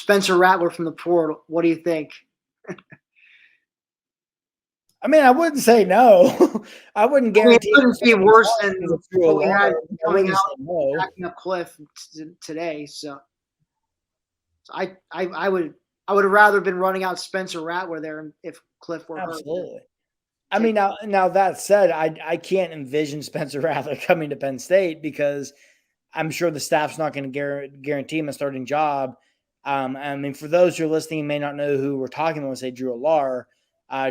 Spencer Rattler from the portal. What do you think? I mean, I wouldn't say no. I wouldn't guarantee it wouldn't be worse than what we had coming out no. backing up Cliff today. So I would have rather been running out Spencer Rattler there if Cliff were absolutely hurt. I mean, now that said, I can't envision Spencer Rattler coming to Penn State because I'm sure the staff's not going to guarantee him a starting job. I mean, for those who are listening, may not know who we're talking about, say Drew Allar.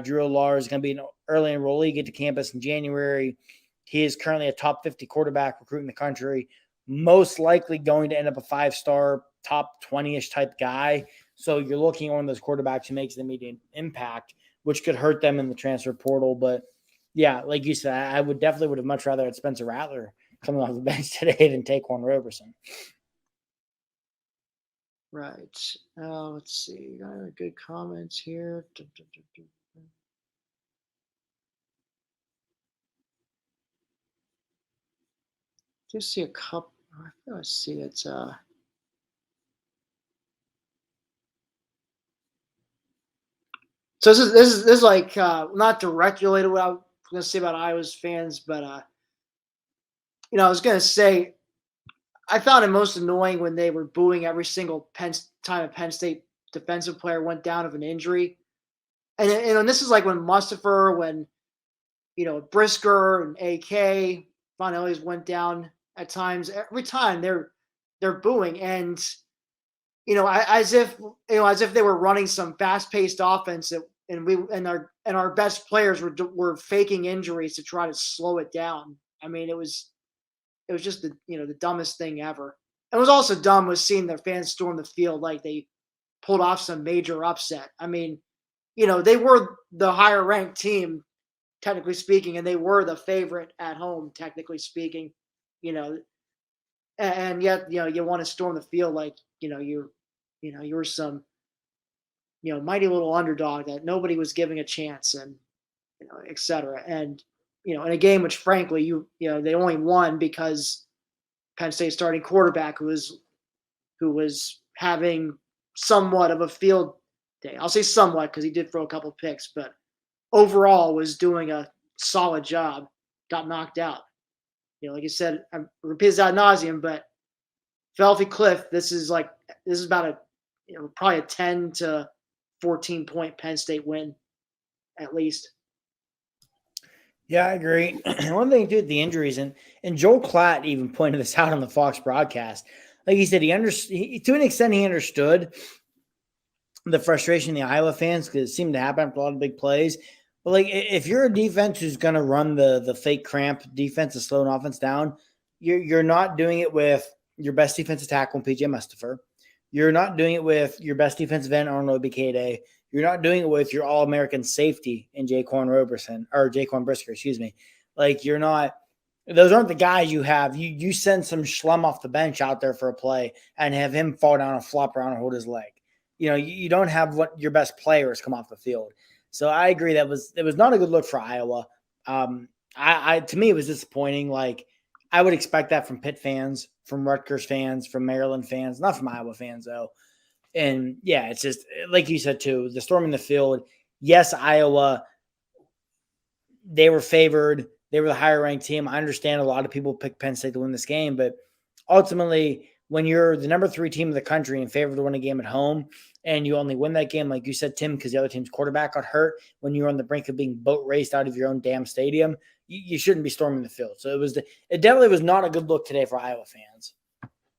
Drew Allar is going to be an early enrollee, get to campus in January. He is currently a top 50 quarterback recruit in the country, most likely going to end up a 5-star, top 20-ish type guy. So you're looking at one of those quarterbacks who makes an immediate impact, which could hurt them in the transfer portal. But yeah, like you said, I would have much rather had Spencer Rattler coming off the bench today than Taquan Roberson. Right. Let's see. Got good comments here. Just see a couple. Let's see. It's So this is like not directly related to what I was going to say about Iowa's fans, but I was going to say I found it most annoying when they were booing every single time a Penn State defensive player went down of an injury, and this is like when Mustafer, when Brisker and AK finally went down at times. Every time they're booing, and as if they were running some fast-paced offense, and our best players were faking injuries to try to slow it down. I mean, it was just the dumbest thing ever. And it was also dumb was seeing their fans storm the field like they pulled off some major upset. I mean, they were the higher ranked team, technically speaking, and they were the favorite at home, technically speaking. And yet you want to storm the field like you were some mighty little underdog that nobody was giving a chance, and et cetera. And in a game which frankly they only won because Penn State starting quarterback who was having somewhat of a field day. I'll say somewhat because he did throw a couple picks, but overall was doing a solid job. Got knocked out. Like you said, I repeat this ad nauseum, but Philadelphia Cliff, this is about probably a 10 to 14 point Penn State win at least. Yeah, I agree. One thing too, the injuries, and Joel Klatt even pointed this out on the Fox broadcast. Like he said, to an extent he understood the frustration of the Iowa fans because it seemed to happen after a lot of big plays. But like, if you're a defense who's going to run the fake cramp defense to slow an offense down, you're not doing it with your best defensive tackle, PJ Mustafer. You're not doing it with your best defensive end, Arnold Obikade. You're not doing it with your All-American safety in Jaquan Brisker, excuse me. Like you're not – those aren't the guys you have. You send some schlum off the bench out there for a play and have him fall down and flop around and hold his leg. You don't have what your best players come off the field. So I agree it was not a good look for Iowa. To me, it was disappointing. Like I would expect that from Pitt fans, from Rutgers fans, from Maryland fans, not from Iowa fans though. And yeah, it's just like you said too, the storming the field. Yes, Iowa, they were favored. They were the higher ranked team. I understand a lot of people pick Penn State to win this game, but ultimately, when you're the number 3 team in the country and favored to win a game at home, and you only win that game, like you said, Tim, because the other team's quarterback got hurt when you're on the brink of being boat raced out of your own damn stadium, you shouldn't be storming the field. So it definitely was not a good look today for Iowa fans.